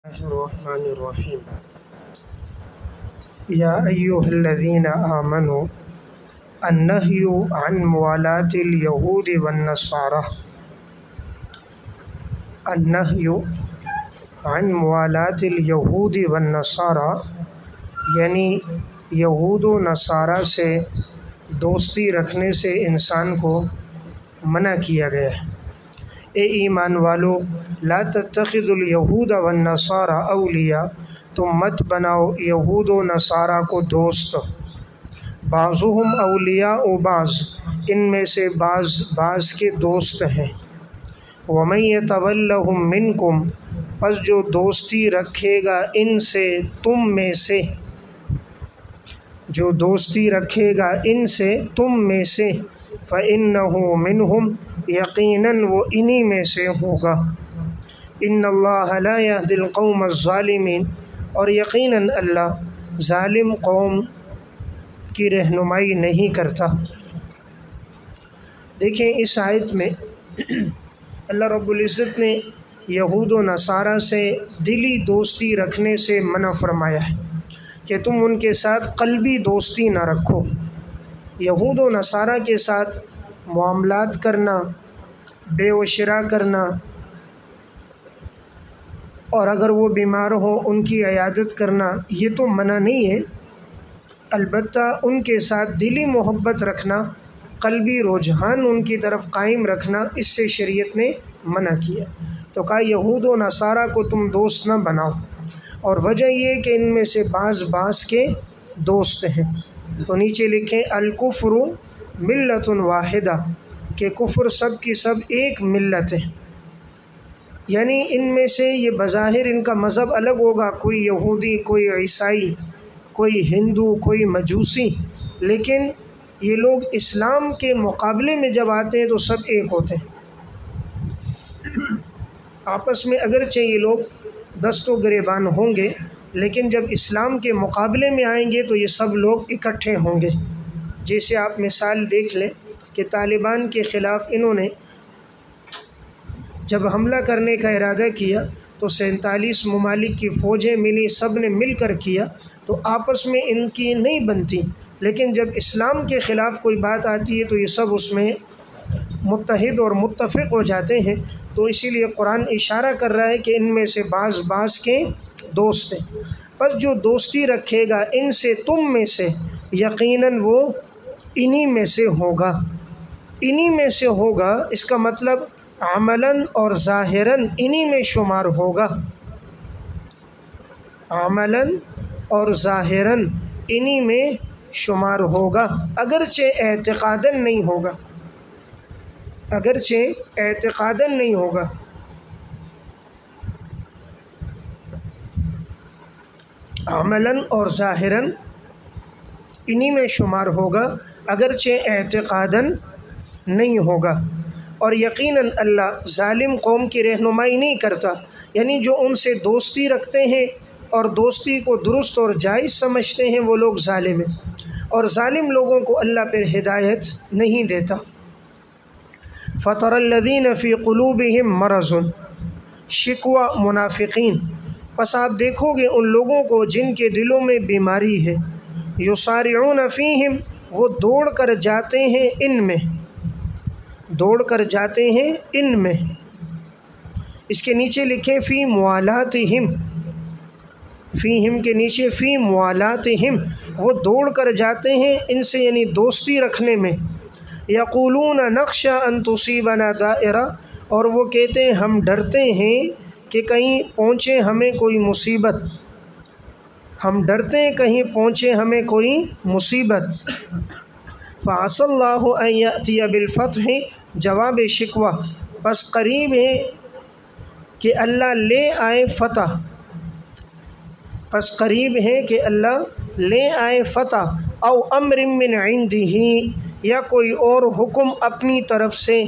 الرحمن الرحیم یا ایہا الذین آمنوا النہی عن موالاة الیہود والنصارى النہی عن موالاة الیہود والنصارى یعنی یہود و نصارہ سے دوستی رکھنے سے انسان کو منع کیا گیا ہے۔ اے ایمان والو، لا تتخذوا الیہود والنصارى اولیاء، تم مت بناؤ یہود و نصارہ کو دوست۔ بعضهم اولیاء و بعض، ان میں سے بعض کے دوست ہیں۔ ومن یتولہم منکم، پس جو دوستی رکھے گا ان سے تم میں سے، جو دوستی رکھے گا ان سے تم میں سے، فإنہ منہم، یقیناً وہ انہی میں سے ہوگا۔ ان اللہ لا یہدی القوم الظالمین، اور یقیناً اللہ ظالم قوم کی رہنمائی نہیں کرتا۔ دیکھیں اس آیت میں اللہ رب العزت نے یہود و نصارہ سے دلی دوستی رکھنے سے منع فرمایا ہے کہ تم ان کے ساتھ قلبی دوستی نہ رکھو۔ یہود و نصارہ کے ساتھ معاملات کرنا، بے و شراء کرنا، اور اگر وہ بیمار ہو ان کی عیادت کرنا، یہ تو منع نہیں ہے، البتہ ان کے ساتھ دلی محبت رکھنا، قلبی رجحان ان کی طرف قائم رکھنا، اس سے شریعت نے منع کیا۔ تو کہا یہود و نصارہ کو تم دوست نہ بناؤ، اور وجہ یہ کہ ان میں سے بعض کے دوست ہیں۔ تو نیچے لکھیں الکفر ملت واحدہ، کہ کفر سب کی سب ایک ملت ہے، یعنی ان میں سے یہ بظاہر ان کا مذہب الگ ہوگا، کوئی یہودی، کوئی عیسائی، کوئی ہندو، کوئی مجوسی، لیکن یہ لوگ اسلام کے مقابلے میں جب آتے ہیں تو سب ایک ہوتے ہیں۔ آپس میں اگرچہ یہ لوگ دست و گریبان ہوں گے، لیکن جب اسلام کے مقابلے میں آئیں گے تو یہ سب لوگ اکٹھے ہوں گے۔ جیسے آپ مثال دیکھ لیں کہ طالبان کے خلاف انہوں نے جب حملہ کرنے کا ارادہ کیا تو 47 ممالک کی فوجیں ملی، سب نے مل کر کیا، تو آپس میں ان کی نہیں بنتی، لیکن جب اسلام کے خلاف کوئی بات آتی ہے تو یہ سب اس میں متحد اور متفق ہو جاتے ہیں۔ تو اسی لیے قرآن اشارہ کر رہا ہے کہ ان میں سے بعض کے دوست ہیں، پر جو دوستی رکھے گا ان سے تم میں سے، یقیناً وہ انہی میں سے ہوگا۔ انہی میں سے ہوگا، اس کا مطلب عملاً اور ظاہراً انہی میں شمار ہوگا، عملاً اور ظاہراً انہی میں شمار ہوگا، اگرچہ اعتقاداً نہیں ہوگا، اگرچہ اعتقاداً نہیں ہوگا۔ عملاً اور ظاہراً انہی میں شمار ہوگا، اگرچہ اعتقاداً نہیں ہوگا۔ اور یقیناً اللہ ظالم قوم کی رہنمائی نہیں کرتا، یعنی جو ان سے دوستی رکھتے ہیں اور دوستی کو درست اور جائز سمجھتے ہیں وہ لوگ ظالم ہیں، اور ظالم لوگوں کو اللہ پر ہدایت نہیں دیتا۔ فَتَرَى الَّذِينَ فِي قُلُوبِهِم مَّرَضٌ، شکوہ منافقین، پس آپ دیکھو گے ان لوگوں کو جن کے دلوں میں بیماری ہے، یُصَارِعُونَ فِیہم، وہ دوڑ کر جاتے ہیں ان میں، دوڑ کر جاتے ہیں ان میں۔ اس کے نیچے لکھیں فی موالاتہم، فیہم کے نیچے فی موالاتہم، وہ دوڑ کر جاتے ہیں ان سے، یعنی دوستی رکھنے میں۔ یقولون نخشی ان تصیبنا دائرہ، اور وہ کہتے ہیں ہم ڈرتے ہیں کہ کہیں پہنچے ہمیں کوئی مصیبت، ہم ڈرتے ہیں کہیں پہنچے ہمیں کوئی مصیبت۔ فَعَسَى اللَّهُ أَن يَأْتِيَ بِالْفَتْحِ، جواب شکوہ، پس قریب ہے کہ اللہ لے آئے فتح، پس قریب ہے کہ اللہ لے آئے فتح، او امر من عنده، یا کوئی اور حکم اپنی طرف سے،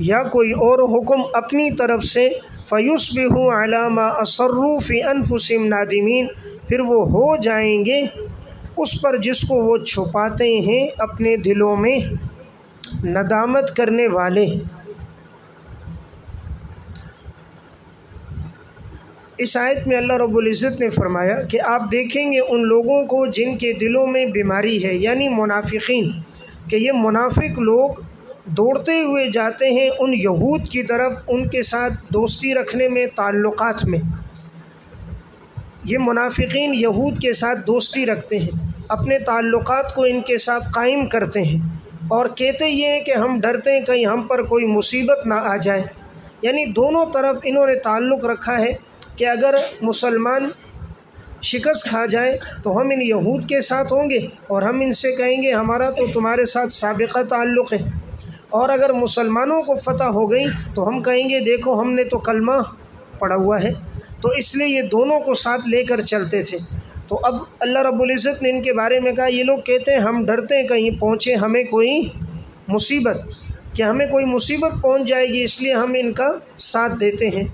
یا کوئی اور حکم اپنی طرف سے، فَيُصْبِحُوا عَلَىٰ مَا أَصَرُّوا فِي أَنفُسِهِمْ نَادِمِينَ، پھر وہ ہو جائیں گے اس پر جس کو وہ چھپاتے ہیں اپنے دلوں میں ندامت کرنے والے۔ اس آیت میں اللہ رب العزت نے فرمایا کہ آپ دیکھیں گے ان لوگوں کو جن کے دلوں میں بیماری ہے، یعنی منافقین، کہ یہ منافق لوگ دوڑتے ہوئے جاتے ہیں ان یہود کی طرف، ان کے ساتھ دوستی رکھنے میں، تعلقات میں۔ یہ منافقین یہود کے ساتھ دوستی رکھتے ہیں، اپنے تعلقات کو ان کے ساتھ قائم کرتے ہیں، اور کہتے یہ ہیں کہ ہم ڈرتے ہیں کہیں ہم پر کوئی مصیبت نہ آ جائے۔ یعنی دونوں طرف انہوں نے تعلق رکھا ہے کہ اگر مسلمان شکست کھا جائے تو ہم ان یہود کے ساتھ ہوں گے اور ہم ان سے کہیں گے ہمارا تو تمہارے ساتھ سابقہ تعلق ہے، اور اگر مسلمانوں کو فتح ہو گئی تو ہم کہیں گے دیکھو ہم نے تو کلمہ پڑھا ہوا ہے۔ تو اس لیے یہ دونوں کو ساتھ لے کر چلتے تھے۔ تو اب اللہ رب العزت نے ان کے بارے میں کہا یہ لوگ کہتے ہیں ہم ڈرتے ہیں کہیں پہنچے ہمیں کوئی مصیبت، کہ ہمیں کوئی مصیبت پہنچ جائے گی، اس لیے ہم ان کا ساتھ دیتے ہیں۔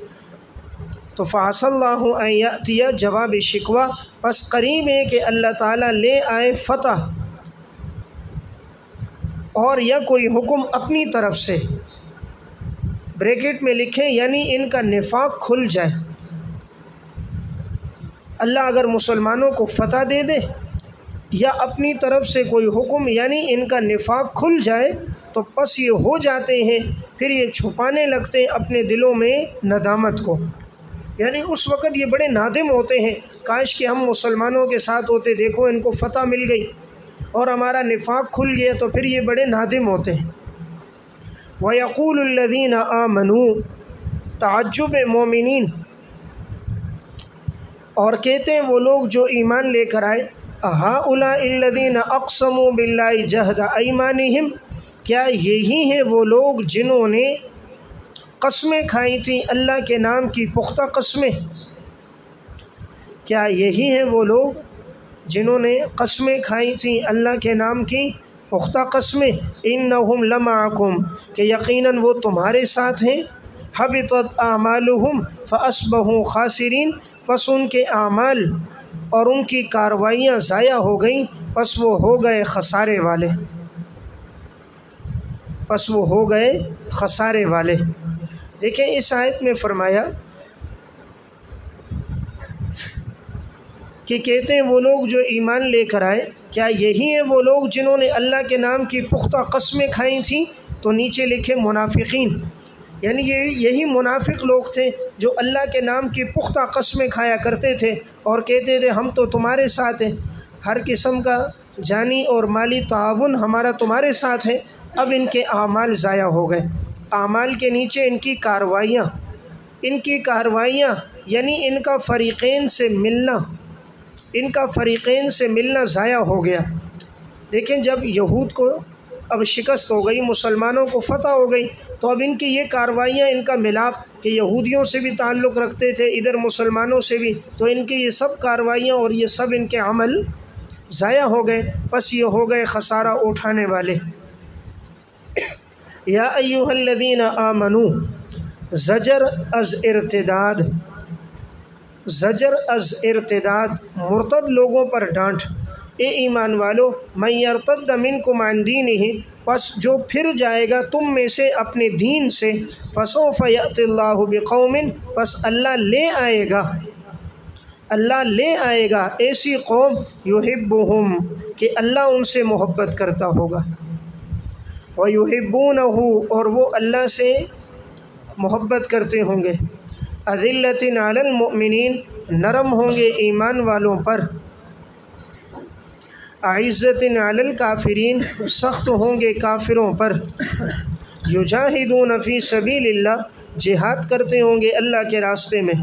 تو فَعَسَى اللَّهُ أَن يَأْتِيَ جواب شکوہ، پس قریب ہے کہ اللہ تعالیٰ لے آئے فتح اور یا کوئی حکم اپنی طرف سے، بریکٹ میں لکھیں یعنی ان کا نفاق کھل جائے۔ اللہ اگر مسلمانوں کو فتح دے دے یا اپنی طرف سے کوئی حکم، یعنی ان کا نفاق کھل جائے، تو پس یہ ہو جاتے ہیں، پھر یہ چھپانے لگتے ہیں اپنے دلوں میں ندامت کو، یعنی اس وقت یہ بڑے نادم ہوتے ہیں، کاش کہ ہم مسلمانوں کے ساتھ ہوتے، دیکھو ان کو فتح مل گئی اور ہمارا نفاق کھل گیا، تو پھر یہ بڑے نادم ہوتے ہیں۔ وَيَقُولُ الَّذِينَ آمَنُوا، تعجب مومنین، اور کہتے ہیں وہ لوگ جو ایمان لے کر آئے، أَهَؤُلَاءِ الَّذِينَ أَقْسَمُوا بِاللَّهِ جَهْدَ أَيْمَانِهِمْ، کیا یہی ہیں وہ لوگ جنہوں نے قسمیں کھائی تھیں اللہ کے نام کی پختہ قسمیں؟ کیا یہی ہیں وہ لوگ جنہوں نے قسمیں کھائی تھیں اللہ کے نام کی پختہ قسمیں؟ إِنَّهُمْ لَمَعَكُمْ، کہ یقیناً وہ تمہارے ساتھ ہیں۔ حبطت اعمالهم فاصبحوا خاسرین، پس ان کے اعمال اور ان کی کاروائیاں ضائع ہو گئیں، پس وہ ہو گئے خسارے والے، پس وہ ہو گئے خسارے والے۔ دیکھیں اس آیت میں فرمایا کہ کہتے ہیں وہ لوگ جو ایمان لے کر آئے، کیا یہی ہیں وہ لوگ جنہوں نے اللہ کے نام کی پختہ قسمیں کھائی تھیں؟ تو نیچے لکھے منافقین، یعنی یہی منافق لوگ تھے جو اللہ کے نام کی پختہ قسمیں کھایا کرتے تھے اور کہتے تھے ہم تو تمہارے ساتھ ہیں، ہر قسم کا جانی اور مالی تعاون ہمارا تمہارے ساتھ ہے۔ اب ان کے اعمال ضائع ہو گئے، اعمال کے نیچے ان کی کاروائیاں یعنی ان کا فریقین سے ملنا ضائع ہو گیا۔ دیکھیں جب یہود کو اب شکست ہو گئی، مسلمانوں کو فتح ہو گئی، تو اب ان کی یہ کاروائیاں، ان کا ملاپ کہ یہودیوں سے بھی تعلق رکھتے تھے، ادھر مسلمانوں سے بھی، تو ان کی یہ سب کاروائیاں اور یہ سب ان کے عمل ضائع ہو گئے، پس یہ ہو گئے خسارہ اٹھانے والے۔ یا ایھا الذین آمنوا، زجر از ارتداد، مرتد لوگوں پر ڈانٹ۔ اے ایمان والو، من یرتد منکم عن دینہ، پس جو پھر جائے گا تم میں سے اپنے دین سے، فسوف یأتی اللہ بقوم، پس اللہ لے آئے گا ایسی قوم، یحبہم، کہ اللہ ان سے محبت کرتا ہوگا، ویحبونہ، اور وہ اللہ سے محبت کرتے ہوں گے، اذلۃ علی المؤمنین، نرم ہوں گے ایمان والوں پر، اعزۃ علی الکافرین، سخت ہوں گے کافروں پر، یجاہدون فی سبیل اللہ، جہاد کرتے ہوں گے اللہ کے راستے میں،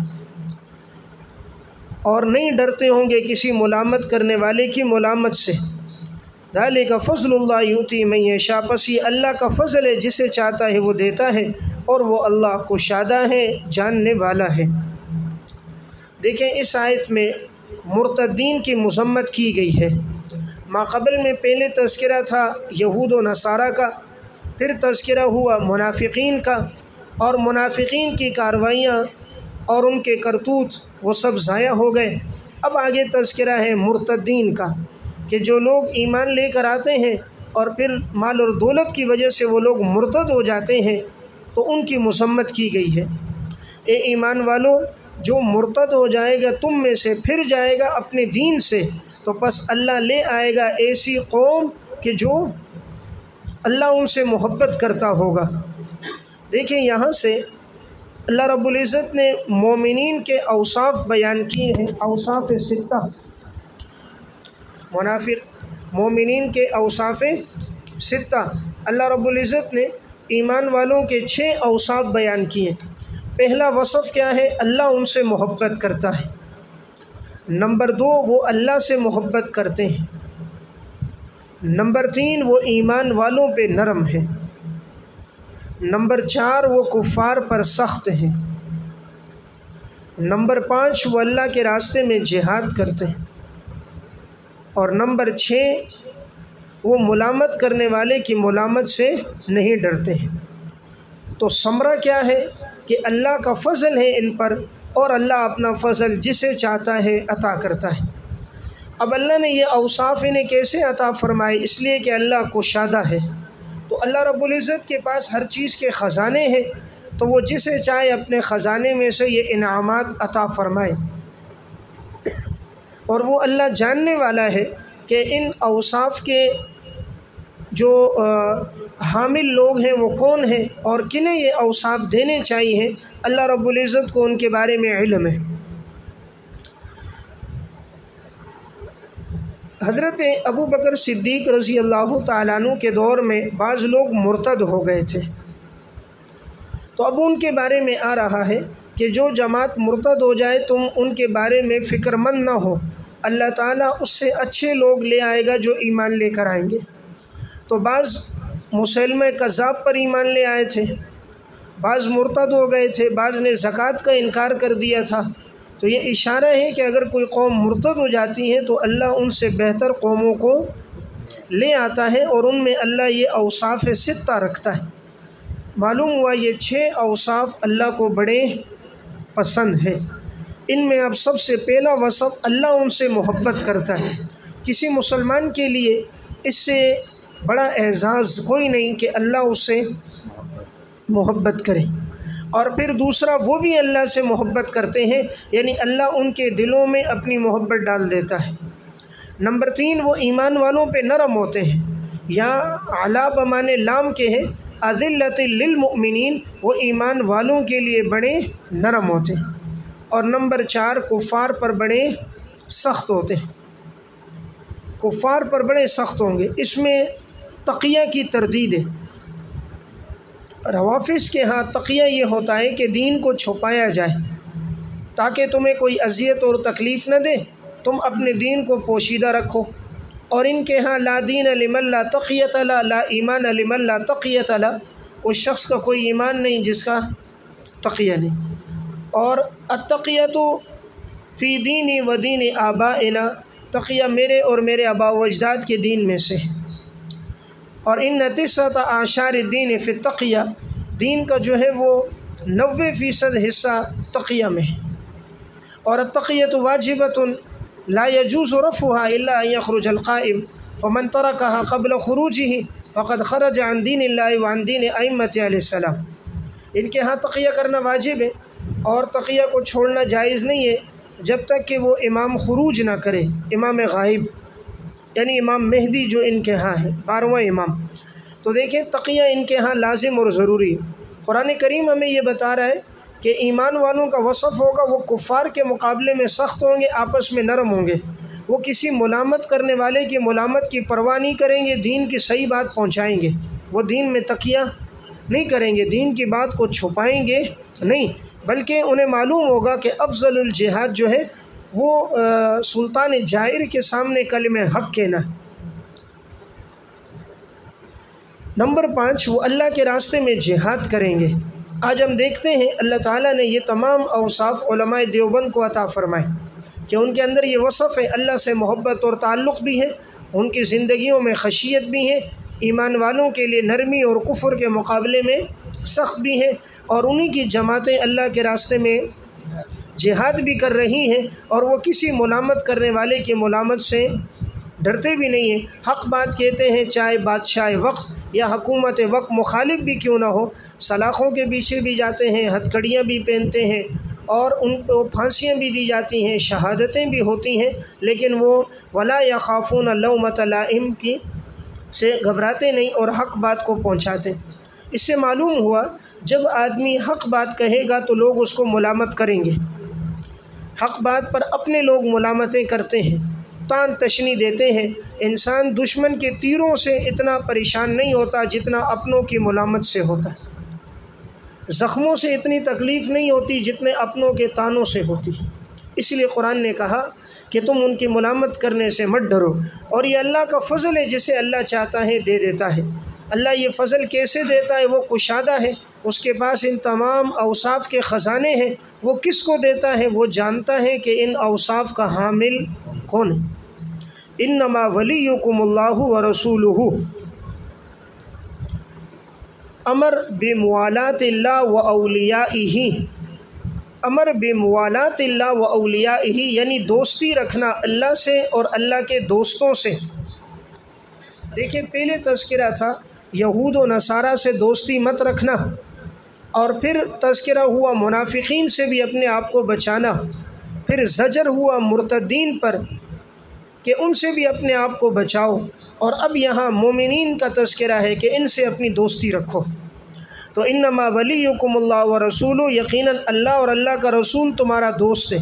اور نہیں ڈرتے ہوں گے کسی ملامت کرنے والے کی ملامت سے۔ ذالک فضل اللہ یؤتی من یشاء، پس یہ اللہ کا فضل ہے، جسے چاہتا ہے وہ دیتا ہے، اور وہ اللہ کشادہ ہے، جاننے والا ہے۔ دیکھیں اس آیت میں مرتدین کی مذمت کی گئی ہے۔ ماقبل میں پہلے تذکرہ تھا یہود و نصارہ کا، پھر تذکرہ ہوا منافقین کا، اور منافقین کی کاروائیاں اور ان کے کرتوت وہ سب ضائع ہو گئے۔ اب آگے تذکرہ ہے مرتدین کا، کہ جو لوگ ایمان لے کر آتے ہیں اور پھر مال اور دولت کی وجہ سے وہ لوگ مرتد ہو جاتے ہیں، تو ان کی مذمت کی گئی ہے۔ اے ایمان والو، جو مرتد ہو جائے گا تم میں سے، پھر جائے گا اپنے دین سے، تو پس اللہ لے آئے گا ایسی قوم کہ جو اللہ ان سے محبت کرتا ہوگا۔ دیکھیں یہاں سے اللہ رب العزت نے مومنین کے اوصاف بیان کیے ہیں، اوصاف ستہ، مومنین کے اوصاف ستہ۔ اللہ رب العزت نے ایمان والوں کے 6 اوصاف بیان کیے۔ پہلا وصف کیا ہے؟ اللہ ان سے محبت کرتا ہے۔ نمبر 2 وہ اللہ سے محبت کرتے ہیں۔ نمبر 3 وہ ایمان والوں پہ نرم ہے۔ نمبر 4 وہ کفار پر سخت ہیں۔ نمبر 5 وہ اللہ کے راستے میں جہاد کرتے ہیں۔ اور نمبر 6 وہ ملامت کرنے والے کی ملامت سے نہیں ڈرتے ہیں۔ تو ثمرہ کیا ہے کہ اللہ کا فضل ہے ان پر، اور اللہ اپنا فضل جسے چاہتا ہے عطا کرتا ہے۔ اب اللہ نے یہ اوصاف انہیں کیسے عطا فرمائے؟ اس لیے کہ اللہ کشادہ ہے، تو اللہ رب العزت کے پاس ہر چیز کے خزانے ہیں، تو وہ جسے چاہے اپنے خزانے میں سے یہ انعامات عطا فرمائے۔ اور وہ اللہ جاننے والا ہے کہ ان اوصاف کے جو حامل لوگ ہیں وہ کون ہیں اور کنہیں یہ اوصاف دینے چاہیے، اللہ رب العزت کو ان کے بارے میں علم ہے۔ حضرت ابو بکر صدیق رضی اللہ تعالیٰ عنہ کے دور میں بعض لوگ مرتد ہو گئے تھے، تو اب ان کے بارے میں آ رہا ہے کہ جو جماعت مرتد ہو جائے تم ان کے بارے میں فکر مند نہ ہو، اللہ تعالیٰ اس سے اچھے لوگ لے آئے گا جو ایمان لے کر آئیں گے۔ تو بعض مسلمہ کذاب پر ایمان لے آئے تھے، بعض مرتد ہو گئے تھے، بعض نے زکوٰۃ کا انکار کر دیا تھا۔ تو یہ اشارہ ہے کہ اگر کوئی قوم مرتد ہو جاتی ہے تو اللہ ان سے بہتر قوموں کو لے آتا ہے، اور ان میں اللہ یہ اوصاف ستہ رکھتا ہے۔ معلوم ہوا یہ 6 اوصاف اللہ کو بڑے پسند ہیں۔ ان میں اب سب سے پہلا وصف، اللہ ان سے محبت کرتا ہے۔ کسی مسلمان کے لیے اس سے بڑا اعزاز کوئی نہیں کہ اللہ اس سے محبت کرے۔ اور پھر دوسرا، وہ بھی اللہ سے محبت کرتے ہیں، یعنی اللہ ان کے دلوں میں اپنی محبت ڈال دیتا ہے۔ نمبر 3 وہ ایمان والوں پہ نرم ہوتے ہیں، یا علا بمانے لام کے ہیں، اذلۃ للمؤمنین، وہ ایمان والوں کے لیے بڑے نرم ہوتے ہیں۔ اور نمبر 4 کفار پر بڑے سخت ہوتے ہیں، کفار پر بڑے سخت ہوں گے۔ اس میں تقیہ کی تردید ہے۔ روافض کے ہاں تقیہ یہ ہوتا ہے کہ دین کو چھپایا جائے تاکہ تمہیں کوئی اذیت اور تکلیف نہ دے، تم اپنے دین کو پوشیدہ رکھو۔ اور ان کے ہاں لا دین لمن لا تقیۃ له، لا ایمان لمن لا تقیۃ له، اس شخص کا کوئی ایمان نہیں جس کا تقیہ نہیں۔ اور التقیۃ فی دینی و دین آبائنا، تقیہ میرے اور میرے آباء و اجداد کے دین میں سے ہے۔ اور ان 9 اعشار الدین فی التقیہ، دین کا جو ہے وہ 90% حصہ تقیہ میں ہے۔ اور التقیۃ واجبۃ لا يجوز رفعها الا ان يخرج القائم، فمن تركها قبل خروجه فقد خرج عن دین اللہ وعن دین ائمۃ علیہ السلام۔ ان کے ہاں تقیہ کرنا واجب ہے، اور تقیہ کو چھوڑنا جائز نہیں ہے جب تک کہ وہ امام خروج نہ کرے، امام غائب یعنی امام مہدی جو ان کے ہاں ہے، 12واں امام۔ تو دیکھیں تقیہ ان کے ہاں لازم اور ضروری ہے۔ قرآن کریم ہمیں یہ بتا رہا ہے کہ ایمان والوں کا وصف ہوگا وہ کفار کے مقابلے میں سخت ہوں گے، آپس میں نرم ہوں گے، وہ کسی ملامت کرنے والے کی ملامت کی پرواہ نہیں کریں گے، دین کی صحیح بات پہنچائیں گے، وہ دین میں تقیہ نہیں کریں گے، دین کی بات کو چھپائیں گے نہیں، بلکہ انہیں معلوم ہوگا کہ افضل الجہاد جو ہے وہ سلطان جائر کے سامنے کلمہ حق کہنا۔ نمبر 5 وہ اللہ کے راستے میں جہاد کریں گے۔ آج ہم دیکھتے ہیں اللہ تعالیٰ نے یہ تمام اوصاف علماء دیوبند کو عطا فرمائے کہ ان کے اندر یہ وصف ہے، اللہ سے محبت اور تعلق بھی ہے، ان کی زندگیوں میں خشیت بھی ہے، ایمان والوں کے لیے نرمی اور کفر کے مقابلے میں سخت بھی ہے، اور انہی کی جماعتیں اللہ کے راستے میں جہاد بھی کر رہی ہیں، اور وہ کسی ملامت کرنے والے کی ملامت سے ڈرتے بھی نہیں ہیں، حق بات کہتے ہیں، چاہے بادشاہ وقت یا حکومت وقت مخالف بھی کیوں نہ ہو، سلاخوں کے پیچھے بھی جاتے ہیں، ہتھ کڑیاں بھی پہنتے ہیں، اور ان کو پھانسیاں بھی دی جاتی ہیں، شہادتیں بھی ہوتی ہیں، لیکن وہ ولا یخافون لومۃ لائم کی سے گھبراتے نہیں اور حق بات کو پہنچاتے۔ اس سے معلوم ہوا جب آدمی حق بات کہے گا تو لوگ اس کو ملامت کریں گے۔ حق بات پر اپنے لوگ ملامتیں کرتے ہیں، تان تشنی دیتے ہیں۔ انسان دشمن کے تیروں سے اتنا پریشان نہیں ہوتا جتنا اپنوں کی ملامت سے ہوتا ہے، زخموں سے اتنی تکلیف نہیں ہوتی جتنے اپنوں کے تانوں سے ہوتی۔ اس لیے قرآن نے کہا کہ تم ان کی ملامت کرنے سے مت ڈرو، اور یہ اللہ کا فضل ہے، جسے اللہ چاہتا ہے دے دیتا ہے۔ اللہ یہ فضل کیسے دیتا ہے؟ وہ کشادہ ہے، اس کے پاس ان تمام اوصاف کے خزانے ہیں۔ وہ کس کو دیتا ہے؟ وہ جانتا ہے کہ ان اوصاف کا حامل کون ہے۔ انما ولیکم اللہ ورسولہ، امر بموالات اللہ و اولیائہ، امر بموالات اللہ و اولیائہ یعنی دوستی رکھنا اللہ سے اور اللہ کے دوستوں سے۔ دیکھیں پہلے تذکرہ تھا یہود و نصارہ سے دوستی مت رکھنا، اور پھر تذکرہ ہوا منافقین سے بھی اپنے آپ کو بچانا، پھر زجر ہوا مرتدین پر کہ ان سے بھی اپنے آپ کو بچاؤ، اور اب یہاں مومنین کا تذکرہ ہے کہ ان سے اپنی دوستی رکھو۔ تو انما ولیکم اللہ ورسولہ، یقیناً اللہ اور اللہ کا رسول تمہارا دوست ہے۔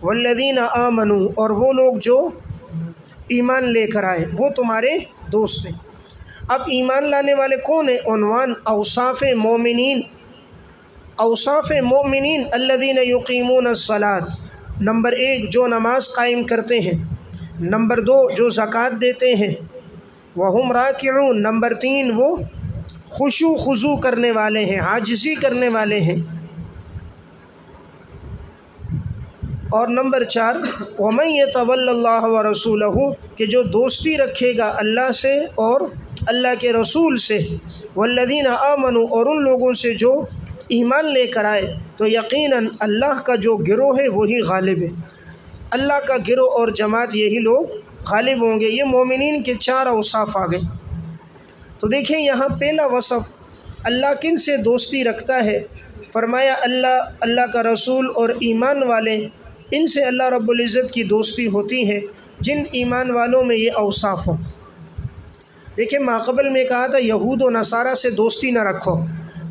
والذین آمنوا، اور وہ لوگ جو ایمان لے کر آئے وہ تمہارے دوست ہیں۔ اب ایمان لانے والے کون ہیں؟ عنوان اوصاف مومنین۔ اوصاف مومنین الذین یقیمون الصلاۃ، نمبر 1 جو نماز قائم کرتے ہیں، نمبر 2 جو زکوٰۃ دیتے ہیں، وہم راکعون، نمبر 3 وہ خشوع خضوع کرنے والے ہیں، عاجزی کرنے والے ہیں، اور نمبر 4 ومن یتول اللہ ورسولہ، کہ جو دوستی رکھے گا اللہ سے اور اللہ کے رسول سے، والذین آمنوا، اور ان لوگوں سے جو ایمان لے کر آئے، تو یقیناً اللہ کا جو گروہ ہے وہی غالب ہے۔ اللہ کا گروہ اور جماعت یہی لوگ غالب ہوں گے۔ یہ مومنین کے 4 اوصاف آ گئے۔ تو دیکھیں یہاں پہلا وصف اللہ کن سے دوستی رکھتا ہے، فرمایا اللہ کا رسول اور ایمان والے، ان سے اللہ رب العزت کی دوستی ہوتی ہے جن ایمان والوں میں یہ اوصاف ہوں۔ دیکھیں ماقبل میں کہا تھا یہود و نصارہ سے دوستی نہ رکھو،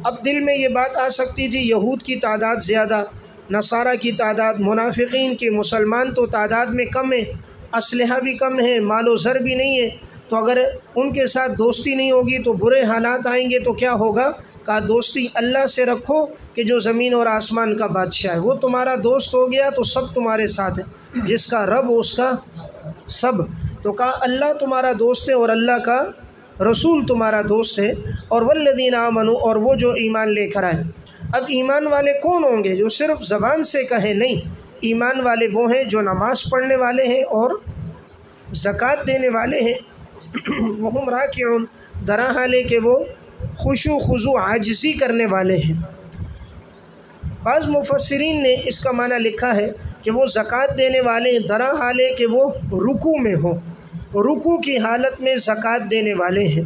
اب دل میں یہ بات آ سکتی تھی یہود کی تعداد زیادہ، نصارہ کی تعداد، منافقین کی، مسلمان تو تعداد میں کم ہے، اسلحہ بھی کم ہے، مال و زر بھی نہیں ہے، تو اگر ان کے ساتھ دوستی نہیں ہوگی تو برے حالات آئیں گے، تو کیا ہوگا؟ کہا دوستی اللہ سے رکھو کہ جو زمین اور آسمان کا بادشاہ ہے، وہ تمہارا دوست ہو گیا تو سب تمہارے ساتھ ہے، جس کا رب اس کا سب۔ تو کہا اللہ تمہارا دوست ہے اور اللہ کا رسول تمہارا دوست ہے، اور والذین آمنوا، اور وہ جو ایمان لے کر آئے۔ اب ایمان والے کون ہوں گے؟ جو صرف زبان سے کہیں نہیں، ایمان والے وہ ہیں جو نماز پڑھنے والے ہیں اور زکوٰۃ دینے والے ہیں، وہم راکعون، درا حالے کہ وہ خشوع خضوع عاجزی کرنے والے ہیں۔ بعض مفسرین نے اس کا معنی لکھا ہے کہ وہ زکوٰۃ دینے والے ہیں درا حالے کہ وہ رکوع میں ہوں، رکوع کی حالت میں زکوٰۃ دینے والے ہیں۔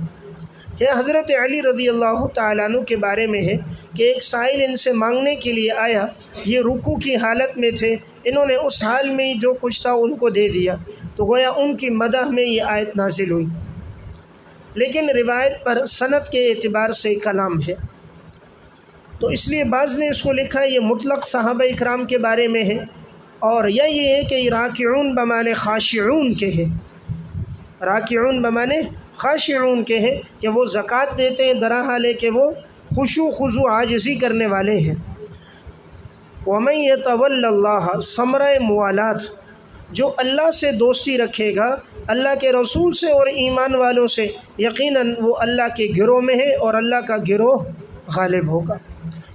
یہ حضرت علی رضی اللہ تعالیٰ عنہ کے بارے میں ہے کہ ایک سائل ان سے مانگنے کے لیے آیا، یہ رکوع کی حالت میں تھے، انہوں نے اس حال میں جو کچھ تھا ان کو دے دیا، تو گویا ان کی مدح میں یہ آیت نازل ہوئی۔ لیکن روایت پر سند کے اعتبار سے کلام ہے، تو اس لیے بعض نے اس کو لکھا یہ مطلق صحابہ اکرام کے بارے میں ہے، اور یا یہ ہے کہ راکعون بمعنی خاشعون کے ہے، راکعون بمعنی خاشعون کے ہے کہ وہ زکوٰۃ دیتے ہیں درا حالے کہ وہ خشوع خضوع عاجزی کرنے والے ہیں۔ ومن یتول اللہ، ثمرہ موالات، جو اللہ سے دوستی رکھے گا، اللہ کے رسول سے اور ایمان والوں سے، یقیناً وہ اللہ کے گروہ میں ہے اور اللہ کا گروہ غالب ہوگا۔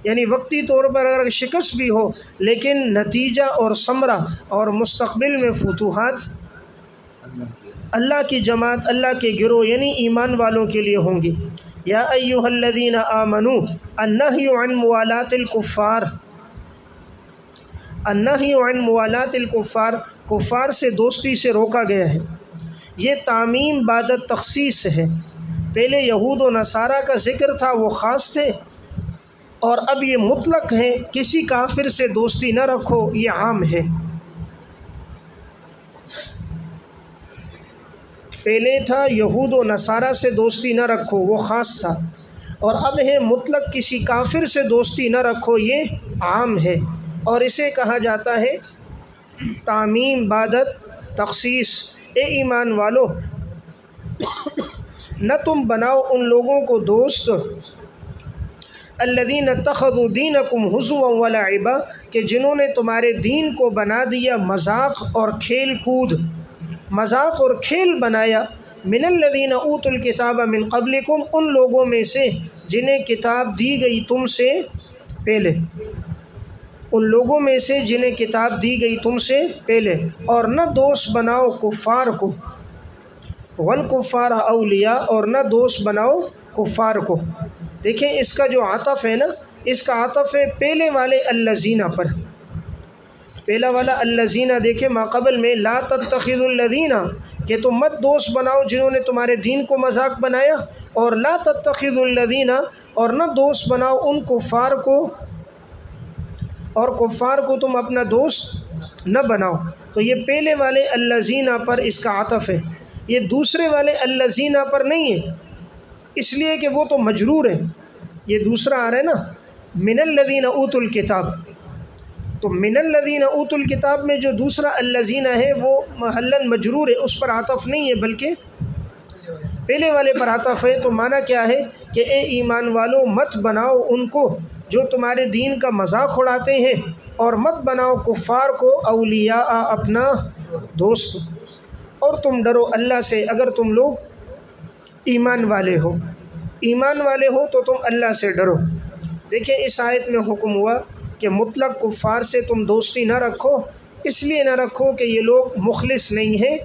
یعنی وقتی طور پر اگر شکست بھی ہو لیکن نتیجہ اور ثمرہ اور مستقبل میں فتوحات اللہ کی جماعت، اللہ کے گروہ یعنی ایمان والوں کے لیے ہوں گی۔ یا ایھا الذین آمنوا النہی عن موالات الکفار، النہی عن موالات الکفار، کفار سے دوستی سے روکا گیا ہے۔ یہ تعمیم بعد تخصیص ہے، پہلے یہود و نصارہ کا ذکر تھا وہ خاص تھے، اور اب یہ مطلق ہے، کسی کافر سے دوستی نہ رکھو، یہ عام ہے۔ پہلے تھا یہود و نصارہ سے دوستی نہ رکھو، وہ خاص تھا، اور اب ہے مطلق کسی کافر سے دوستی نہ رکھو، یہ عام ہے، اور اسے کہا جاتا ہے تعمیم بعد تخصیص۔ اے ایمان والو، نہ تم بناؤ ان لوگوں کو دوست الذین اتخذوا دینکم ہزوا ولعبا، کہ جنہوں نے تمہارے دین کو بنا دیا مذاق اور کھیل کود، مذاق اور کھیل بنایا، من الذین اوتوا الکتاب من قبلکم، ان لوگوں میں سے جنہیں کتاب دی گئی تم سے پہلے، ان لوگوں میں سے جنہیں کتاب دی گئی تم سے پہلے، اور نہ دوست بناؤ کفار کو، والکفار اولیاء، اور نہ دوست بناؤ کفار کو۔ دیکھیں اس کا جو عطف ہے نا، اس کا عطف ہے پہلے والے الذین پر، پہلا والا الذین دیکھیں ماقبل میں لا تتخذوا الذین، کہ تم مت دوست بناؤ جنہوں نے تمہارے دین کو مذاق بنایا، اور لا تتخذوا الذین، اور نہ دوست بناؤ ان کفار کو، اور کفار کو تم اپنا دوست نہ بناؤ۔ تو یہ پہلے والے الذین پر اس کا عطف ہے، یہ دوسرے والے الذین پر نہیں ہے، اس لیے کہ وہ تو مجرور ہے، یہ دوسرا آ رہا ہے نا من الذین اوتوا الکتاب، تو من الذین اوتوا الکتاب میں جو دوسرا الذین ہے وہ محلاً مجرور ہے، اس پر عطف نہیں ہے بلکہ پہلے والے پر عطف ہے۔ تو معنی کیا ہے کہ اے ایمان والو مت بناؤ ان کو جو تمہارے دین کا مذاق اڑاتے ہیں، اور مت بناؤ کفار کو اولیاء اپنا دوست، اور تم ڈرو اللہ سے اگر تم لوگ ایمان والے ہو، ایمان والے ہو تو تم اللہ سے ڈرو۔ دیکھیں اس آیت میں حکم ہوا کہ مطلق کفار سے تم دوستی نہ رکھو، اس لیے نہ رکھو کہ یہ لوگ مخلص نہیں ہیں،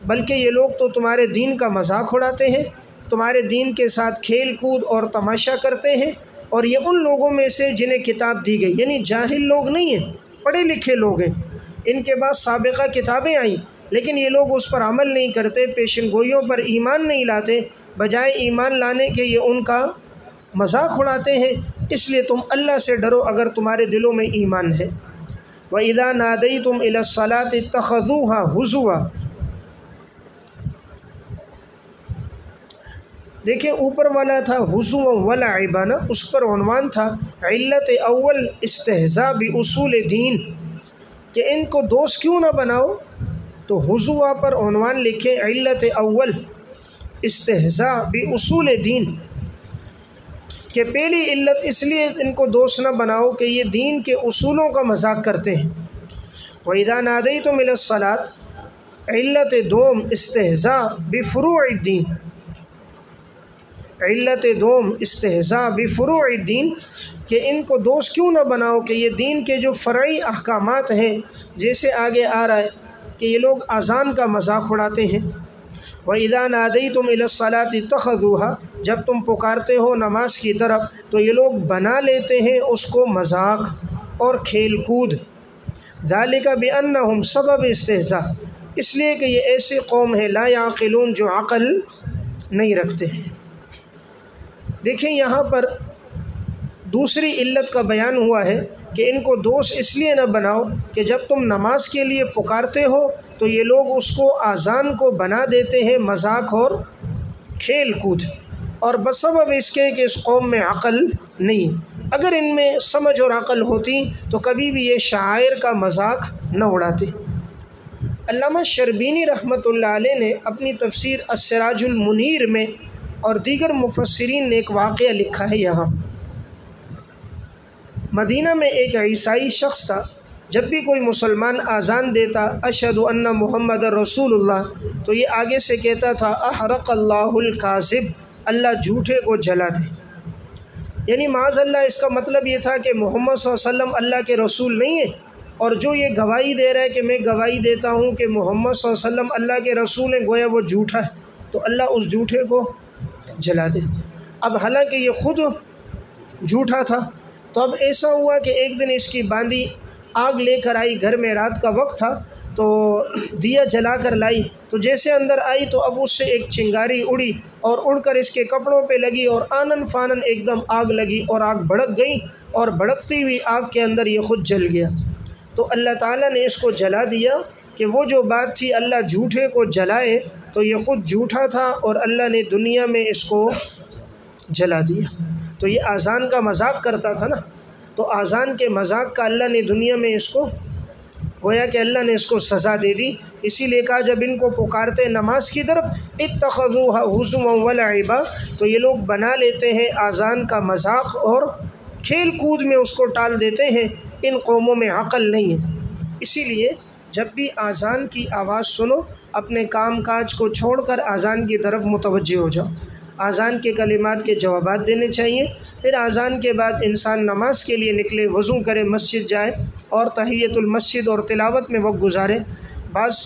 بلکہ یہ لوگ تو تمہارے دین کا مذاق اڑاتے ہیں، تمہارے دین کے ساتھ کھیل کود اور تماشا کرتے ہیں، اور یہ ان لوگوں میں سے جنہیں کتاب دی گئی، یعنی جاہل لوگ نہیں ہیں، پڑھے لکھے لوگ ہیں، ان کے پاس سابقہ کتابیں آئیں لیکن یہ لوگ اس پر عمل نہیں کرتے، پیشن گوئیوں پر ایمان نہیں لاتے، بجائے ایمان لانے کے یہ ان کا مذاق اڑاتے ہیں، اس لیے تم اللہ سے ڈرو اگر تمہارے دلوں میں ایمان ہے۔ وَإِذَا نَادَيْتُمْ إِلَى الصَّلَاةِ اتَّخَذُوهَا هُزُوًا، دیکھیں اوپر والا تھا ہزوا ولعبا، اس پر عنوان تھا علت اول استہزاء باصول دین، کہ ان کو دوست کیوں نہ بناؤ، تو ہزوا پر عنوان لکھے علت اول استہزاء باصول دین، کہ پہلی علت اس لیے ان کو دوست نہ بناؤ کہ یہ دین کے اصولوں کا مذاق کرتے ہیں۔ وَإِذَا نَادَيْتُمْ إِلَى الصَّلَاةِ، علت دوم استہزاء بفروع الدین، علت دوم استہزاء بفروع الدین، کہ ان کو دوست کیوں نہ بناؤ کہ یہ دین کے جو فرعی احکامات ہیں، جیسے آگے آ رہا ہے کہ یہ لوگ اذان کا مذاق اڑاتے ہیں۔ وَإِذَا نَادَيْتُمْ إِلَى الصَّلَاةِ اتَّخَذُوهَا، جب تم پکارتے ہو نماز کی طرف تو یہ لوگ بنا لیتے ہیں اس کو مذاق اور کھیل کود۔ ذَلِكَ بِأَنَّهُمْ سبب استہزاء، اس لیے کہ یہ ایسی قوم ہے لا یعقلون، جو عقل نہیں رکھتے۔ دیکھیں یہاں پر دوسری علت کا بیان ہوا ہے کہ ان کو دوست اس لیے نہ بناؤ کہ جب تم نماز کے لیے پکارتے ہو تو یہ لوگ اس کو اذان کو بنا دیتے ہیں مذاق اور کھیل کود، اور بسبب اس کے کہ اس قوم میں عقل نہیں، اگر ان میں سمجھ اور عقل ہوتی تو کبھی بھی یہ شاعر کا مذاق نہ اڑاتے۔ علامہ شربینی رحمۃ اللہ علیہ نے اپنی تفسیر السراج المنیر میں اور دیگر مفسرین نے ایک واقعہ لکھا ہے۔ یہاں مدینہ میں ایک عیسائی شخص تھا، جب بھی کوئی مسلمان اذان دیتا اشہد ان محمد رسول اللہ، تو یہ آگے سے کہتا تھا احرق اللہ الکاذب، اللہ جھوٹے کو جلا دے، یعنی معاذ اللہ اس کا مطلب یہ تھا کہ محمد صلی اللہ علیہ وسلم اللہ کے رسول نہیں ہے، اور جو یہ گواہی دے رہا ہے کہ میں گواہی دیتا ہوں کہ محمد صلی اللہ علیہ وسلم اللہ کے رسول ہیں، گویا وہ جھوٹا ہے، تو اللہ اس جھوٹے کو جلا دے۔ اب حالانکہ یہ خود جھوٹا تھا، تو اب ایسا ہوا کہ ایک دن اس کی باندی آگ لے کر آئی، گھر میں رات کا وقت تھا تو دیا جلا کر لائی، تو جیسے اندر آئی تو اب اس سے ایک چنگاری اڑی اور اڑ کر اس کے کپڑوں پہ لگی، اور آنن فانن ایک دم آگ لگی اور آگ بھڑک گئی، اور بھڑکتی ہوئی آگ کے اندر یہ خود جل گیا۔ تو اللہ تعالیٰ نے اس کو جلا دیا کہ وہ جو بات تھی اللہ جھوٹے کو جلائے تو یہ خود جھوٹا تھا اور اللہ نے دنیا میں اس کو جلا دیا۔ تو یہ اذان کا مذاق کرتا تھا نا، تو اذان کے مذاق کا اللہ نے دنیا میں اس کو گویا کہ اللہ نے اس کو سزا دے دی۔ اسی لیے کہا جب ان کو پکارتے نماز کی طرف اتخذوها ہزوا ولعبا، تو یہ لوگ بنا لیتے ہیں اذان کا مذاق اور کھیل کود میں اس کو ٹال دیتے ہیں۔ ان قوموں میں عقل نہیں ہے۔ اسی لیے جب بھی اذان کی آواز سنو اپنے کام کاج کو چھوڑ کر اذان کی طرف متوجہ ہو جاؤ۔ اذان کے کلمات کے جوابات دینے چاہیے، پھر اذان کے بعد انسان نماز کے لیے نکلے، وضو کرے، مسجد جائے اور تحیۃ المسجد اور تلاوت میں وقت گزارے۔ بعض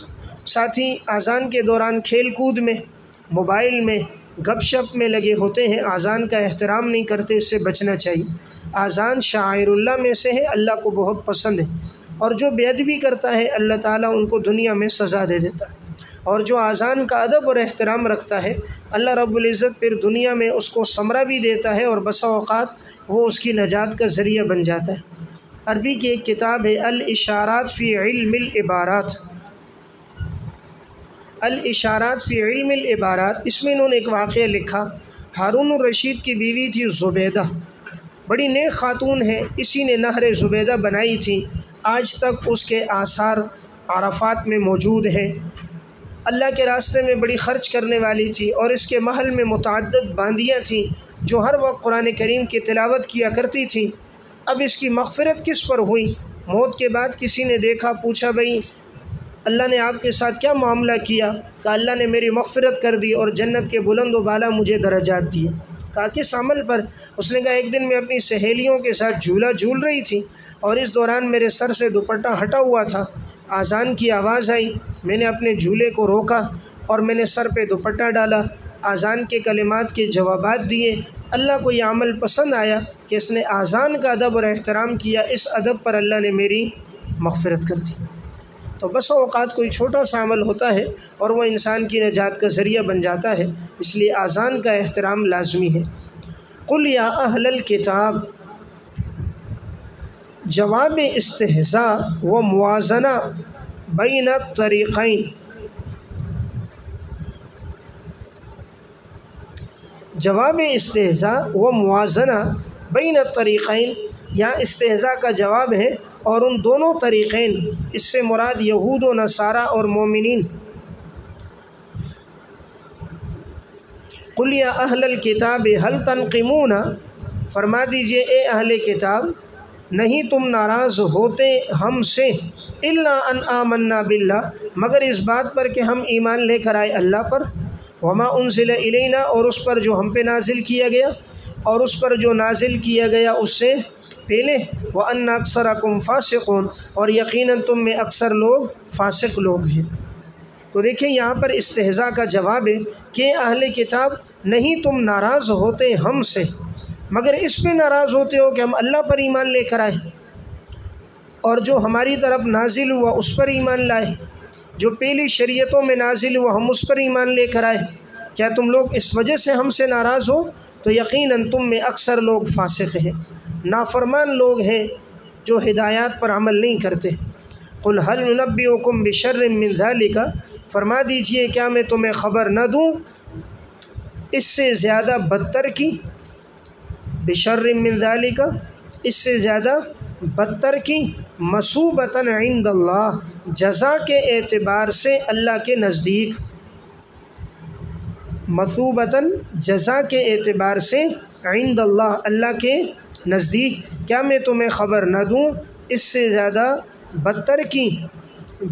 ساتھی اذان کے دوران کھیل کود میں، موبائل میں، گپ شپ میں لگے ہوتے ہیں، اذان کا احترام نہیں کرتے، اس سے بچنا چاہیے۔ اذان شعائر اللہ میں سے ہے، اللہ کو بہت پسند ہے، اور جو بے ادبی کرتا ہے اللہ تعالیٰ ان کو دنیا میں سزا دے دیتا ہے، اور جو اذان کا ادب اور احترام رکھتا ہے اللہ رب العزت پھر دنیا میں اس کو ثمرہ بھی دیتا ہے، اور بسا اوقات وہ اس کی نجات کا ذریعہ بن جاتا ہے۔ عربی کی ایک کتاب ہے الاشارات فی علم العبارات، الاشارات فی علم العبارات، اس میں انہوں نے ایک واقعہ لکھا۔ ہارون الرشید کی بیوی تھی زبیدہ، بڑی نیک خاتون ہے، اسی نے نہر زبیدہ بنائی تھی، آج تک اس کے آثار عرفات میں موجود ہیں۔ اللہ کے راستے میں بڑی خرچ کرنے والی تھی، اور اس کے محل میں متعدد باندیاں تھیں جو ہر وقت قرآن کریم کی تلاوت کیا کرتی تھیں۔ اب اس کی مغفرت کس پر ہوئی؟ موت کے بعد کسی نے دیکھا، پوچھا بھئی اللہ نے آپ کے ساتھ کیا معاملہ کیا؟ کہا اللہ نے میری مغفرت کر دی اور جنت کے بلند و بالا مجھے درجات دیے۔ کہا کس عمل پر؟ اس نے کہا ایک دن میں اپنی سہیلیوں کے ساتھ جھولا جھول رہی تھی، اور اس دوران میرے سر سے دوپٹہ ہٹا ہوا تھا، اذان کی آواز آئی، میں نے اپنے جھولے کو روکا اور میں نے سر پہ دوپٹہ ڈالا، اذان کے کلمات کے جوابات دیے۔ اللہ کو یہ عمل پسند آیا کہ اس نے اذان کا ادب اور احترام کیا، اس ادب پر اللہ نے میری مغفرت کر دی۔ تو بس اوقات کوئی چھوٹا سا عمل ہوتا ہے اور وہ انسان کی نجات کا ذریعہ بن جاتا ہے، اس لیے اذان کا احترام لازمی ہے۔ قل یا اہل الکتاب، جواب استہزاء و موازنہ بین الطریقین، جواب استہزاء و موازنہ بین الطریقین، یا استہزاء کا جواب ہے اور ان دونوں طریقین، اس سے مراد یہود و نصارہ اور مومنین۔ قل یا اہل الکتاب هل تنقمون، فرما دیجئے اے اہل کتاب نہیں تم ناراض ہوتے ہم سے، الا ان آمنا باللہ، مگر اس بات پر کہ ہم ایمان لے کر آئے اللہ پر، وما انزل الینا، اور اس پر جو ہم پہ نازل کیا گیا، اور اس پر جو نازل کیا گیا اس سے پہلے، وَأَنَّ أَكْثَرَكُمْ فَاسِقُونَ، اور یقیناً تم میں اکثر لوگ فاسق لوگ ہیں۔ تو دیکھیں یہاں پر استہزاء کا جواب ہے کہ اہل کتاب نہیں تم ناراض ہوتے ہم سے، مگر اس پہ ناراض ہوتے ہو کہ ہم اللہ پر ایمان لے کر آئے، اور جو ہماری طرف نازل ہوا اس پر ایمان لائے، جو پہلی شریعتوں میں نازل ہوا ہم اس پر ایمان لے کر آئے، کیا تم لوگ اس وجہ سے ہم سے ناراض ہو؟ تو یقیناً تم میں اکثر لوگ فاسق ہیں، نافرمان لوگ ہیں جو ہدایات پر عمل نہیں کرتے۔ قل هل ننبئکم بشر من ذلک، فرما دیجئے کیا میں تمہیں خبر نہ دوں اس سے زیادہ بدتر کی، بشر من ذلک، اس سے زیادہ بدتر کی، مثوبۃ عند اللہ، جزا کے اعتبار سے اللہ کے نزدیک، مثوبۃ جزا کے اعتبار سے، عند اللہ اللہ کے نزدیک، کیا میں تمہیں خبر نہ دوں اس سے زیادہ بدتر کی،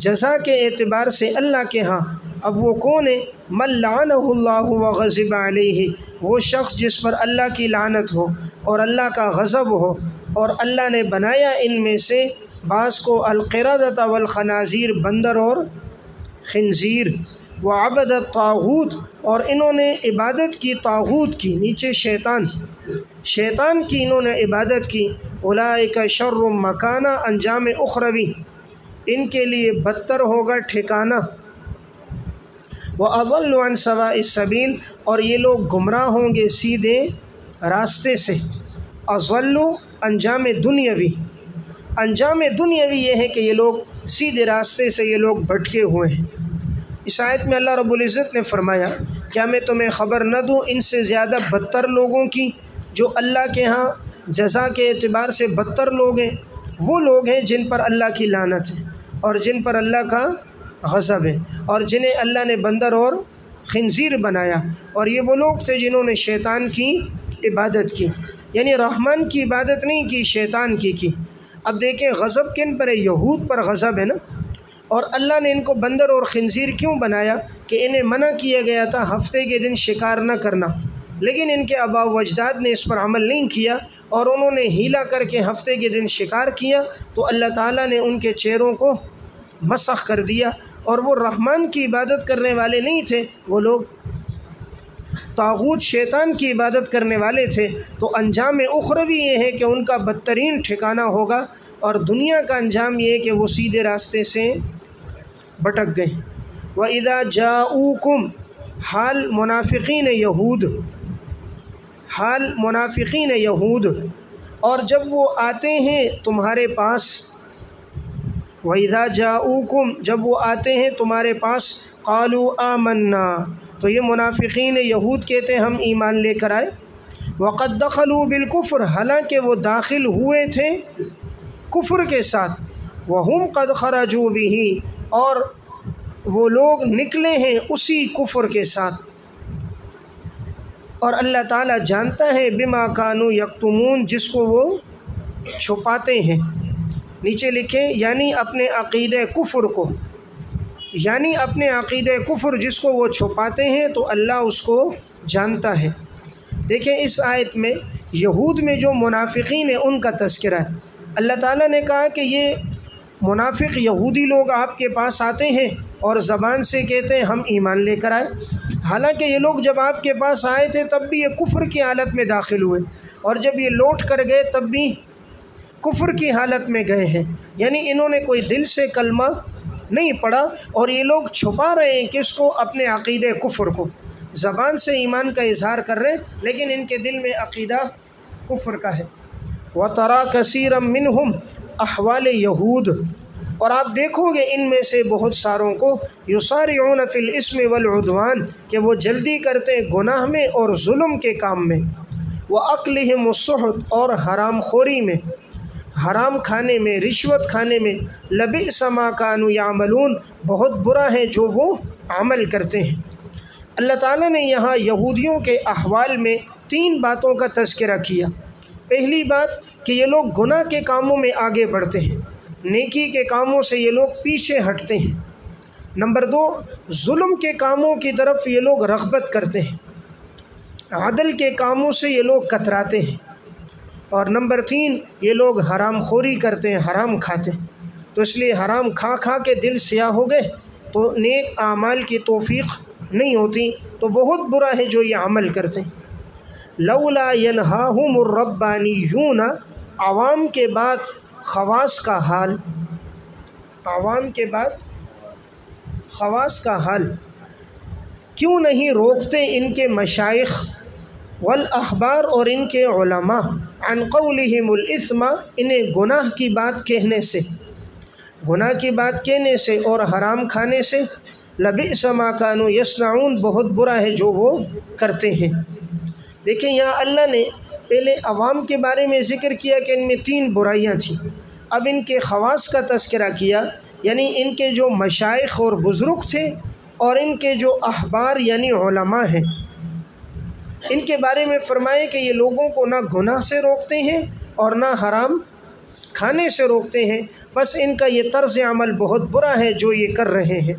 جزا کے اعتبار سے اللہ کے ہاں۔ اب وہ کون ہے؟ من لعنہ اللہ وغضب علیہ، وہ شخص جس پر اللہ کی لعنت ہو اور اللہ کا غضب ہو، اور اللہ نے بنایا ان میں سے بعض کو القردۃ والخنازیر، بندر اور خنزیر، وعبد الطاغوت، اور انہوں نے عبادت کی طاغوت کی، نیچے شیطان، شیطان کی انہوں نے عبادت کی، اولئک شر مکانہ، انجام اخروی ان کے لیے بدتر ہوگا ٹھکانہ، وَأَضَلُّ عَنْ سَوَاءِ السَّبِيلِ، اور یہ لوگ گمراہ ہوں گے سیدھے راستے سے۔ اضل انجام دنیاوی، انجام دنیاوی یہ ہے کہ یہ لوگ سیدھے راستے سے یہ لوگ بھٹکے ہوئے ہیں۔ اس آیت میں اللہ رب العزت نے فرمایا کیا میں تمہیں خبر نہ دوں ان سے زیادہ بدتر لوگوں کی جو اللہ کے ہاں جزا کے اعتبار سے بدتر لوگ ہیں؟ وہ لوگ ہیں جن پر اللہ کی لعنت ہے اور جن پر اللہ کا غضب ہے اور جنہیں اللہ نے بندر اور خنزیر بنایا، اور یہ وہ لوگ تھے جنہوں نے شیطان کی عبادت کی، یعنی رحمان کی عبادت نہیں کی، شیطان کی۔ اب دیکھیں غضب کن پر ہے؟ یہود پر غضب ہے نا، اور اللہ نے ان کو بندر اور خنزیر کیوں بنایا؟ کہ انہیں منع کیا گیا تھا ہفتے کے دن شکار نہ کرنا، لیکن ان کے آباء و اجداد نے اس پر عمل نہیں کیا اور انہوں نے ہیلا کر کے ہفتے کے دن شکار کیا، تو اللہ تعالیٰ نے ان کے چہروں کو مسخ کر دیا، اور وہ رحمان کی عبادت کرنے والے نہیں تھے، وہ لوگ طاغوت شیطان کی عبادت کرنے والے تھے۔ تو انجام اخروی یہ ہے کہ ان کا بدترین ٹھکانہ ہوگا، اور دنیا کا انجام یہ ہے کہ وہ سیدھے راستے سے بھٹک گئے۔ وَإِذَا جَاءُوكُمْ، حال منافقین یہود، اور جب وہ آتے ہیں تمہارے پاس، وَإِذَا جَاءُوكُمْ، جب وہ آتے ہیں تمہارے پاس، قَالُوا آمَنَّا، تو یہ منافقین یہود کہتے ہیں ہم ایمان لے کر آئے، وَقَدْ دَخَلُوا بِالْكُفْرِ، حالانکہ وہ داخل ہوئے تھے کفر کے ساتھ، وَهُمْ قَدْ خَرَجُوا بِهِ، اور وہ لوگ نکلے ہیں اسی کفر کے ساتھ، اور اللہ تعالیٰ جانتا ہے بِمَا كَانُوا يَكْتُمُونَ، جس کو وہ چھپاتے ہیں۔ نیچے لکھیں یعنی اپنے عقیدہ کفر کو، یعنی اپنے عقیدہ کفر جس کو وہ چھپاتے ہیں تو اللہ اس کو جانتا ہے۔ دیکھیں اس آیت میں یہود میں جو منافقین ہیں ان کا تذکرہ ہے۔ اللہ تعالیٰ نے کہا کہ یہ منافق یہودی لوگ آپ کے پاس آتے ہیں اور زبان سے کہتے ہیں ہم ایمان لے کر آئے، حالانکہ یہ لوگ جب آپ کے پاس آئے تھے تب بھی یہ کفر کی حالت میں داخل ہوئے، اور جب یہ لوٹ کر گئے تب بھی کفر کی حالت میں گئے ہیں، یعنی انہوں نے کوئی دل سے کلمہ نہیں پڑھا، اور یہ لوگ چھپا رہے ہیں کس کو؟ اپنے عقیدہ کفر کو، زبان سے ایمان کا اظہار کر رہے ہیں لیکن ان کے دل میں عقیدہ کفر کا ہے۔ وَتَرَى كَثِيرًا مِّنْهُمْ، احوال یہود، اور آپ دیکھو گے ان میں سے بہت ساروں کو، یُسَارِعُونَ فِي الْإِثْمِ وَالْعُدْوَانِ، کہ وہ جلدی کرتے ہیں گناہ میں اور ظلم کے کام میں، وَأَكْلِهِمُ السُّحْتِ، اور حرام خوری میں، حرام کھانے میں، رشوت کھانے میں، لَبِئْسَ مَا كَانُوا يَعْمَلُونَ، بہت برا ہے جو وہ عمل کرتے ہیں۔ اللہ تعالیٰ نے یہاں یہودیوں کے احوال میں 3 باتوں کا تذکرہ کیا۔ پہلی بات کہ یہ لوگ گناہ کے کاموں میں آگے بڑھتے ہیں، نیکی کے کاموں سے یہ لوگ پیچھے ہٹتے ہیں۔ نمبر 2، ظلم کے کاموں کی طرف یہ لوگ رغبت کرتے ہیں، عدل کے کاموں سے یہ لوگ کتراتے ہیں، اور نمبر 3، یہ لوگ حرام خوری کرتے ہیں، حرام کھاتے ہیں، تو اس لیے حرام کھا کھا کے دل سیاہ ہو گئے تو نیک اعمال کی توفیق نہیں ہوتی، تو بہت برا ہے جو یہ عمل کرتے ہیں۔ لولا ینہاہم الربانیون، عوام کے بعد خواص کا حال، عوام کے بعد خواص کا حال، کیوں نہیں روکتے ان کے مشائخ والاحبار اور ان کے علماء، عن قولہم الاثم، انہیں گناہ کی بات کہنے سے، گناہ کی بات کہنے سے اور حرام کھانے سے، لبئس ما کانوا یصنعون، بہت برا ہے جو وہ کرتے ہیں۔ دیکھیں یہاں اللہ نے پہلے عوام کے بارے میں ذکر کیا کہ ان میں 3 برائیاں تھیں، اب ان کے خواص کا تذکرہ کیا، یعنی ان کے جو مشائخ اور بزرگ تھے اور ان کے جو احبار یعنی علماء ہیں، ان کے بارے میں فرمائے کہ یہ لوگوں کو نہ گناہ سے روکتے ہیں اور نہ حرام کھانے سے روکتے ہیں، بس ان کا یہ طرز عمل بہت برا ہے جو یہ کر رہے ہیں۔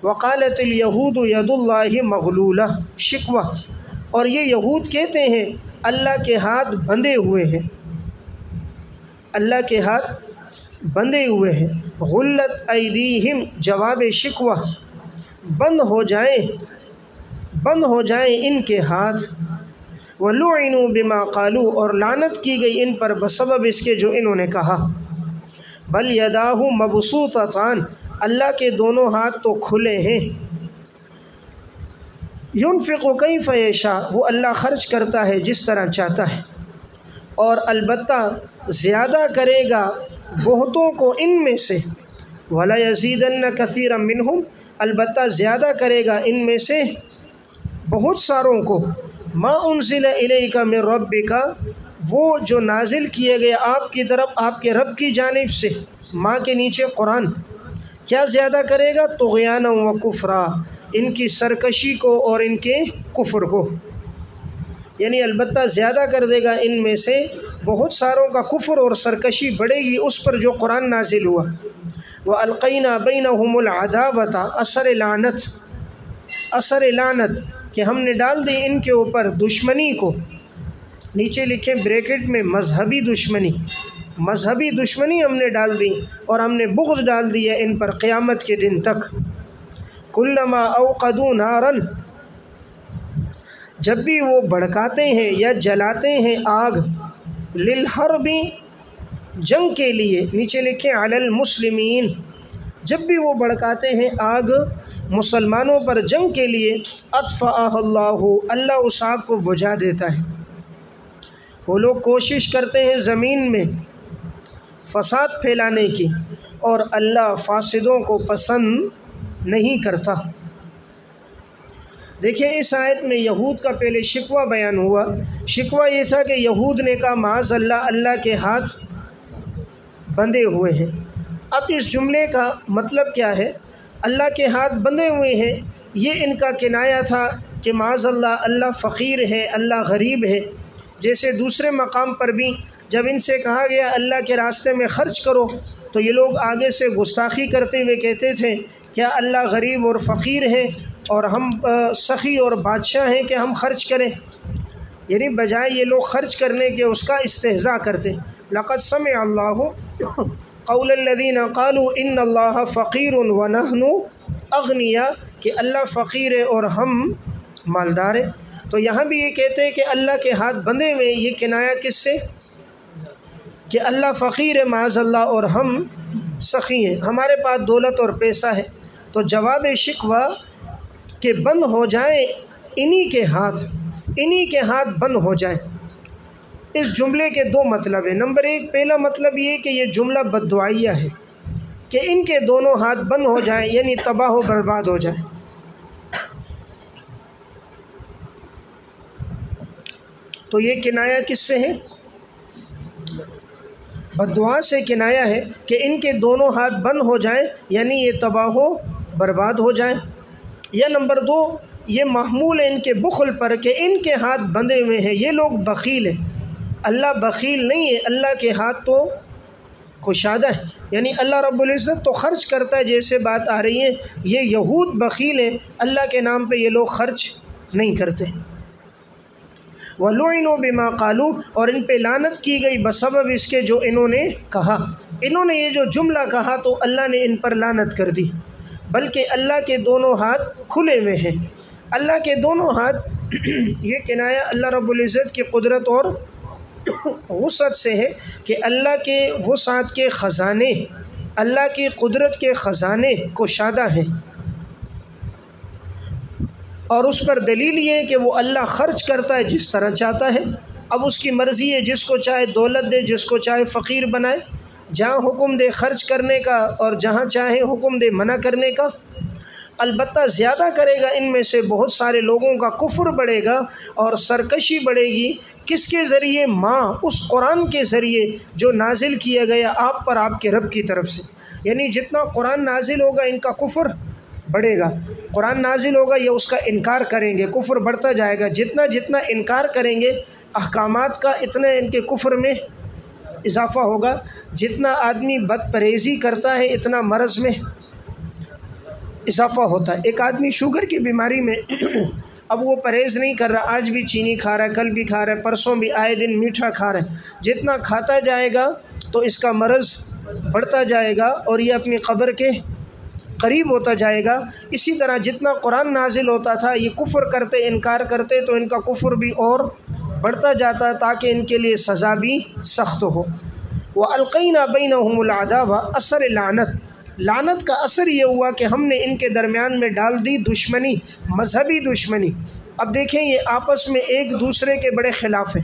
وقالت الیہود ید اللہ مغلولہ، شکوہ، اور یہ یہود کہتے ہیں اللہ کے ہاتھ بندھے ہوئے ہیں، اللہ کے ہاتھ بندھے ہوئے ہیں۔ غلت ایدیہم، جواب شکوہ، بند ہو جائیں ان کے ہاتھ، وَلُعِنُوا بِمَا قَالُوا، اور لعنت کی گئی ان پر بسبب اس کے جو انہوں نے کہا۔ بل یداہ مبسوطتان، اللہ کے دونوں ہاتھ تو کھلے ہیں، ينفق کیف یشاء، وہ اللہ خرچ کرتا ہے جس طرح چاہتا ہے۔ اور البتہ زیادہ کرے گا بہتوں کو ان میں سے، وَلَا يَزِيدَنَّ كَثِيرًا مِّنْهُمْ، البتہ زیادہ کرے گا ان میں سے بہت ساروں کو، مَا أُنزِلَ إِلَيْكَ مِن رَبِّكَ، وہ جو نازل کیے گئے آپ کی طرف آپ کے رب کی جانب سے، ماں کے نیچے قرآن، کیا زیادہ کرے گا؟ طغیانا و کفرا، ان کی سرکشی کو اور ان کے کفر کو، یعنی البتہ زیادہ کر دے گا ان میں سے بہت ساروں کا کفر اور سرکشی بڑھے گی اس پر جو قرآن نازل ہوا۔ وَأَلْقَيْنَا بَيْنَهُمُ الْعَدَاوَةَ، اثر لعنت کہ ہم نے ڈال دی ان کے اوپر دشمنی کو، نیچے لکھیں بریکٹ میں مذہبی دشمنی ہم نے ڈال دی، اور ہم نے بغض ڈال دی ہے ان پر قیامت کے دن تک۔ کلما اوقدوا نارا، جب بھی وہ بھڑکاتے ہیں یا جلاتے ہیں آگ، للحرب، جنگ کے لیے، نیچے لکھیں علی المسلمین، جب بھی وہ بھڑکاتے ہیں آگ مسلمانوں پر جنگ کے لیے، اطفأها اللہ اس آگ کو بجھا دیتا ہے۔ وہ لوگ کوشش کرتے ہیں زمین میں فساد پھیلانے کی، اور اللہ فاسدوں کو پسند نہیں کرتا۔ دیکھیں اس آیت میں یہود کا پہلے شکوہ بیان ہوا۔ شکوہ یہ تھا کہ یہود نے کہا معاذ اللہ، اللہ کے ہاتھ بندھے ہوئے ہیں۔ اب اس جملے کا مطلب کیا ہے؟ اللہ کے ہاتھ بندھے ہوئے ہیں، یہ ان کا کنایا تھا کہ معاذ اللہ، اللہ فقیر ہے، اللہ غریب ہے۔ جیسے دوسرے مقام پر بھی جب ان سے کہا گیا اللہ کے راستے میں خرچ کرو، تو یہ لوگ آگے سے گستاخی کرتے ہوئے کہتے تھے کیا اللہ غریب اور فقیر ہے اور ہم سخی اور بادشاہ ہیں کہ ہم خرچ کریں؟ یعنی بجائے یہ لوگ خرچ کرنے کے اس کا استہزاء کرتے۔ لقد سمع اللہ قول الذین قالوا ان اللہ فقیر ونحن اغنیاء، کہ اللہ فقیر ہے اور ہم مالدار ہیں۔ تو یہاں بھی یہ کہتے ہیں کہ اللہ کے ہاتھ بندھے ہوئے، یہ کنایا کس سے؟ کہ اللہ فقیر ہے معاذ اللہ اور ہم سخی ہیں، ہمارے پاس دولت اور پیسہ ہے۔ تو جواب شکوہ کہ بند ہو جائیں انہی کے ہاتھ بند ہو جائیں۔ اس جملے کے دو مطلب ہیں۔ نمبر ایک، پہلا مطلب یہ کہ یہ جملہ بددعائیہ ہے کہ ان کے دونوں ہاتھ بند ہو جائیں، یعنی تباہ و برباد ہو جائیں۔ تو یہ کنایا کس سے ہے؟ بددعا سے کنایا ہے کہ ان کے دونوں ہاتھ بند ہو جائیں، یعنی یہ تباہ و برباد ہو جائیں۔ یا نمبر دو، یہ محمول ہے ان کے بخل پر کہ ان کے ہاتھ بندھے ہوئے ہیں، یہ لوگ بخیل ہیں۔ اللہ بخیل نہیں ہے، اللہ کے ہاتھ تو کشادہ ہے، یعنی اللہ رب العزت تو خرچ کرتا ہے، جیسے بات آ رہی ہے یہ یہود بخیل ہیں، اللہ کے نام پہ یہ لوگ خرچ نہیں کرتے۔ وَلُعِنُوا بِمَا قَالُوا، اور ان پہ لعنت کی گئی بسبب اس کے جو انہوں نے کہا۔ انہوں نے یہ جو جملہ کہا تو اللہ نے ان پر لعنت کر دی، بلکہ اللہ کے دونوں ہاتھ کھلے ہوئے ہیں۔ اللہ کے دونوں ہاتھ یہ کنایا اللہ رب العزت کی قدرت اور وسعت سے ہے کہ اللہ کے وسعت کے خزانے، اللہ کی قدرت کے خزانے کشادہ ہیں، اور اس پر دلیل یہ ہے کہ وہ اللہ خرچ کرتا ہے جس طرح چاہتا ہے۔ اب اس کی مرضی ہے، جس کو چاہے دولت دے، جس کو چاہے فقیر بنائے، جہاں حکم دے خرچ کرنے کا اور جہاں چاہے حکم دے منع کرنے کا۔ البتہ زیادہ کرے گا ان میں سے بہت سارے لوگوں کا کفر بڑھے گا اور سرکشی بڑھے گی۔ کس کے ذریعے؟ ماں، اس قرآن کے ذریعے جو نازل کیا گیا آپ پر آپ کے رب کی طرف سے، یعنی جتنا قرآن نازل ہوگا ان کا کفر بڑھے گا۔ قرآن نازل ہوگا یہ اس کا انکار کریں گے، کفر بڑھتا جائے گا۔ جتنا جتنا انکار کریں گے احکامات کا، اتنا ان کے کفر میں اضافہ ہوگا۔ جتنا آدمی بد پرہیزی کرتا ہے اتنا مرض میں اضافہ ہوتا ہے۔ ایک آدمی شوگر کی بیماری میں اب وہ پرہیز نہیں کر رہا، آج بھی چینی کھا رہا ہے، کل بھی کھا رہا ہے، پرسوں بھی، آئے دن میٹھا کھا رہا ہے۔ جتنا کھاتا جائے گا تو اس کا مرض بڑھتا جائے گا اور یہ اپنی قبر کے قریب ہوتا جائے گا۔ اسی طرح جتنا قرآن نازل ہوتا تھا یہ کفر کرتے، انکار کرتے، تو ان کا کفر بھی اور بڑھتا جاتا ہے تاکہ ان کے لیے سزا بھی سخت ہو۔ وَأَلْقَيْنَا بَيْنَهُمُ الْعَدَاوَةَ، اثر لعنت کا اثر یہ ہوا کہ ہم نے ان کے درمیان میں ڈال دی دشمنی، مذہبی دشمنی۔ اب دیکھیں یہ آپس میں ایک دوسرے کے بڑے خلاف ہیں۔